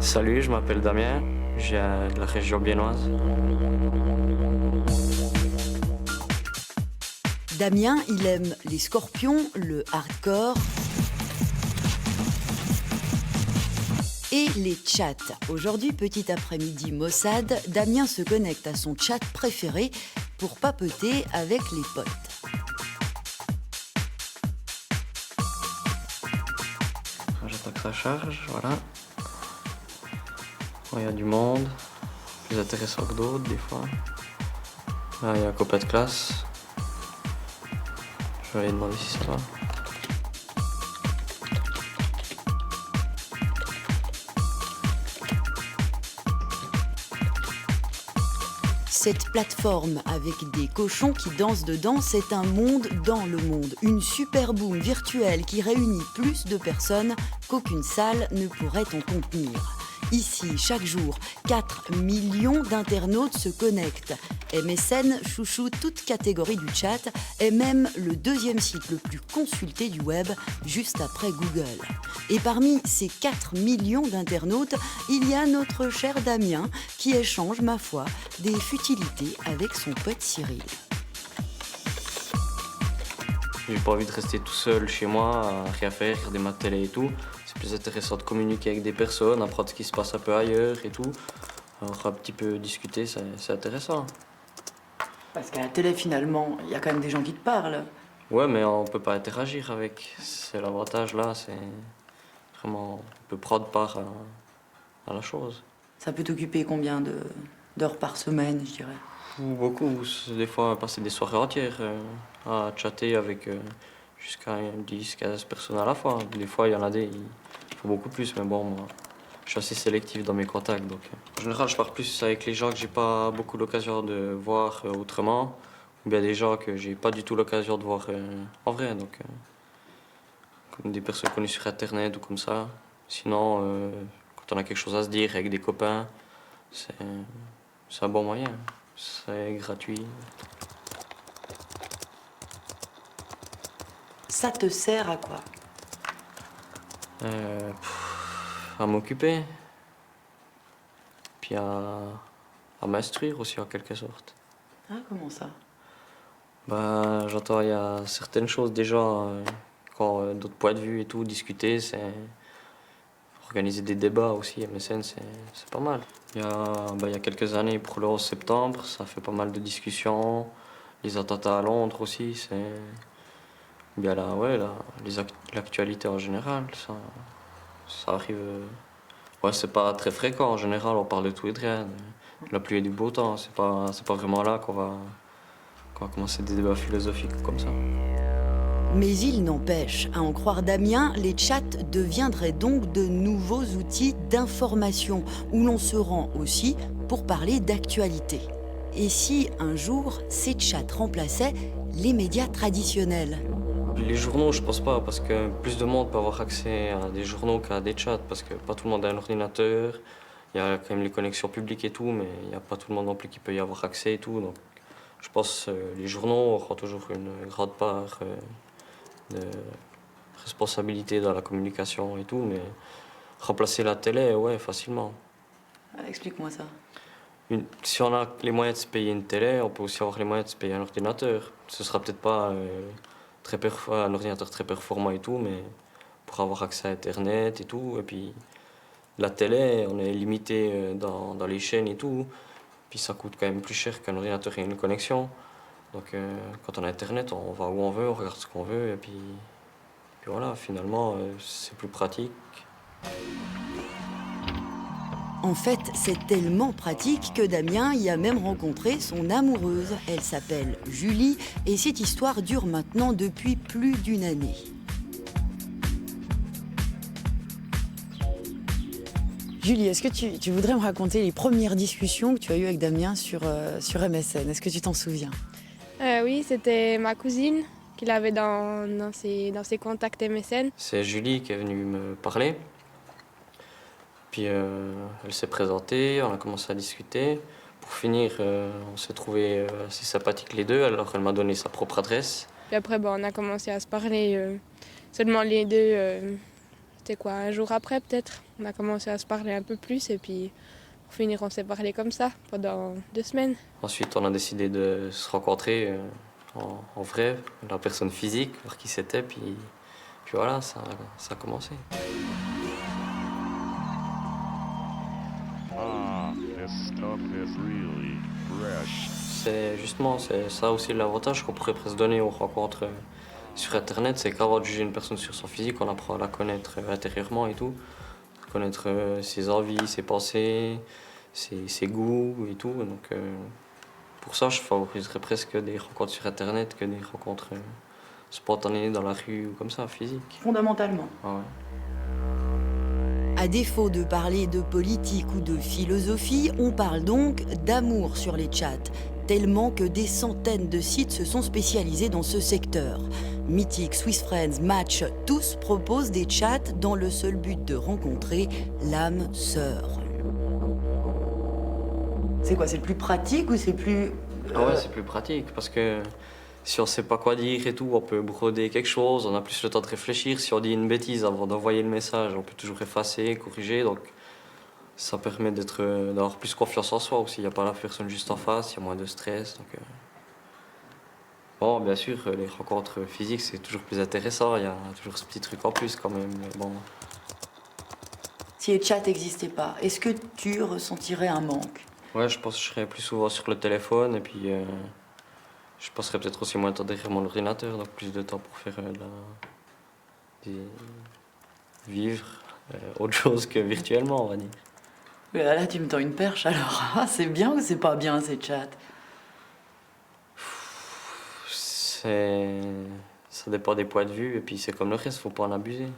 Salut, je m'appelle Damien, je viens de la région biennoise. Damien, il aime les scorpions, le hardcore et les chats. Aujourd'hui, petit après-midi Mossad, Damien se connecte à son chat préféré pour papoter avec les potes. J'attends que ça charge, voilà. Il y a du monde, plus intéressant que d'autres des fois. Là, il y a un copain de classe. Je vais lui demander si ça va. Cette plateforme avec des cochons qui dansent dedans, c'est un monde dans le monde. Une super boom virtuelle qui réunit plus de personnes qu'aucune salle ne pourrait en contenir. Ici, chaque jour, 4 millions d'internautes se connectent. MSN chouchoute toute catégorie du chat, est même le deuxième site le plus consulté du web, juste après Google. Et parmi ces 4 millions d'internautes, il y a notre cher Damien qui échange, ma foi, des futilités avec son pote Cyril. J'ai pas envie de rester tout seul chez moi, à rien faire, regarder ma télé et tout. C'est plus intéressant de communiquer avec des personnes, apprendre ce qui se passe un peu ailleurs et tout. Alors un petit peu discuter, c'est intéressant. Parce qu'à la télé, finalement, il y a quand même des gens qui te parlent. Ouais, mais on peut pas interagir avec. C'est l'avantage là, c'est vraiment. On peut prendre part à la chose. Ça peut t'occuper combien d'heures par semaine, je dirais? Ou beaucoup, des fois passer des soirées entières à chatter avec jusqu'à 10-15 personnes à la fois. Des fois, il y en a il faut beaucoup plus, mais bon, moi, je suis assez sélectif dans mes contacts. Donc, en général, je pars plus avec les gens que j'ai pas beaucoup l'occasion de voir autrement, ou bien des gens que j'ai pas du tout l'occasion de voir en vrai. Donc, comme des personnes connues sur Internet ou comme ça. Sinon, quand on a quelque chose à se dire avec des copains, c'est un bon moyen. C'est gratuit. Ça te sert à quoi? À m'occuper. Puis à m'instruire aussi en quelque sorte. Ah, comment ça? Bah, j'entends, il y a certaines choses déjà, quand d'autres points de vue et tout, discuter, c'est organiser des débats aussi, MSN, c'est pas mal. Il y a quelques années, pour le 11 septembre, ça fait pas mal de discussions. Les attentats à Londres aussi, c'est. Bien là, ouais, là, l'actualité en général, ça arrive. Ouais, c'est pas très fréquent en général, on parle de tout et de rien. De la pluie et du beau temps, c'est pas vraiment là qu'on va commencer des débats philosophiques comme ça. Mais il n'empêche, à en croire Damien, les chats deviendraient donc de nouveaux outils d'information où l'on se rend aussi pour parler d'actualité. Et si un jour, ces chats remplaçaient les médias traditionnels ? Les journaux, je pense pas, parce que plus de monde peut avoir accès à des journaux qu'à des chats, parce que pas tout le monde a un ordinateur. Il y a quand même les connexions publiques et tout, mais il n'y a pas tout le monde non plus qui peut y avoir accès et tout. Donc, je pense que les journaux auront toujours une grande part de responsabilité dans la communication et tout, mais remplacer la télé, ouais, facilement. Explique-moi ça. Si on a les moyens de se payer une télé, on peut aussi avoir les moyens de se payer un ordinateur. Ce sera peut-être pas un ordinateur très performant et tout, mais pour avoir accès à Internet et tout. Et puis la télé, on est limité dans les chaînes et tout. Puis ça coûte quand même plus cher qu'un ordinateur et une connexion. Donc quand on a Internet, on va où on veut, on regarde ce qu'on veut. Et puis voilà, finalement, c'est plus pratique. En fait, c'est tellement pratique que Damien y a même rencontré son amoureuse. Elle s'appelle Julie et cette histoire dure maintenant depuis plus d'une année. Julie, est-ce que tu voudrais me raconter les premières discussions que tu as eues avec Damien sur MSN? Est-ce que tu t'en souviens? Oui, c'était ma cousine qui l'avait dans ses contacts MSN. C'est Julie qui est venue me parler. Puis elle s'est présentée, on a commencé à discuter. Pour finir, on s'est trouvés assez sympathiques les deux, alors elle m'a donné sa propre adresse. Puis après, on a commencé à se parler seulement les deux C'était quoi, un jour après peut-être. On a commencé à se parler un peu plus et puis pour finir on s'est parlé comme ça pendant 2 semaines. Ensuite, on a décidé de se rencontrer en vrai, la personne physique, voir qui c'était, puis voilà, ça a commencé. This stuff is really fresh. C'est ça aussi l'avantage qu'on pourrait presque donner aux rencontres sur Internet, c'est qu'avant de juger une personne sur son physique, on apprend à la connaître intérieurement et tout, connaître ses envies, ses pensées, ses goûts et tout. Donc pour ça, je favoriserais presque des rencontres sur Internet que des rencontres spontanées dans la rue ou comme ça, physiques. Fondamentalement. Ah ouais. À défaut de parler de politique ou de philosophie, on parle donc d'amour sur les chats, tellement que des centaines de sites se sont spécialisés dans ce secteur. Mythic, Swiss Friends, Match, tous proposent des chats dans le seul but de rencontrer l'âme sœur. C'est quoi, c'est plus pratique ou c'est plus... Ah ouais, c'est plus pratique parce que si on sait pas quoi dire et tout, on peut broder quelque chose, on a plus le temps de réfléchir. Si on dit une bêtise avant d'envoyer le message, on peut toujours effacer, corriger. Donc ça permet d'avoir plus confiance en soi aussi. Il n'y a pas la personne juste en face, il y a moins de stress. Donc, bon, bien sûr, les rencontres physiques, c'est toujours plus intéressant. Il y a toujours ce petit truc en plus quand même. Mais bon. Si les chats n'existaient pas, est-ce que tu ressentirais un manque? Ouais, je pense que je serais plus souvent sur le téléphone et puis je passerais peut-être aussi moins de temps derrière mon ordinateur, donc plus de temps pour faire vivre autre chose que virtuellement, on va dire. Là, tu me tends une perche alors. Ah, c'est bien ou c'est pas bien ces chats? Ça dépend des points de vue et puis c'est comme le reste, faut pas en abuser.